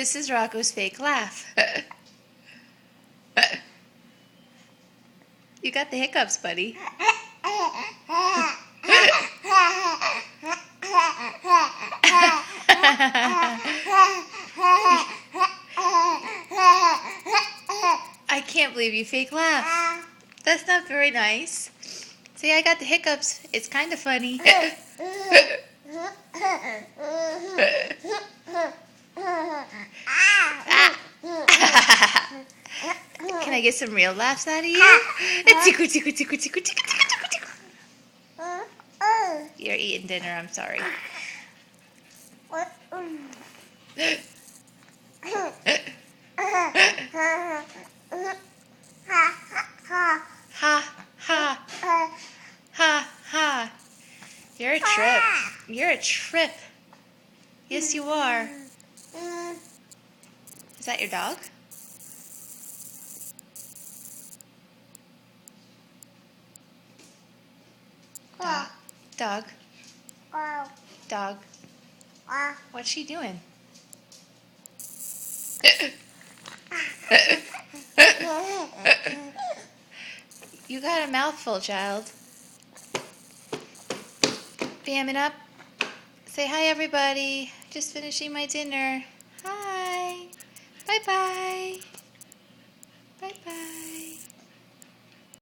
This is Rocco's fake laugh. You got the hiccups, buddy. I can't believe you fake laugh. That's not very nice. See, I got the hiccups. It's kind of funny. Can I get some real laughs out of you? Tickle, tickle, tickle, tickle, tickle, tickle, tickle. You're eating dinner, I'm sorry. Ha, ha, ha, ha. You're a trip. You're a trip. Yes, you are. Is that your dog? Dog. Dog. What's she doing? You got a mouthful, child. Bam it up. Say hi, everybody. Just finishing my dinner. Hi. Bye-bye. Bye-bye.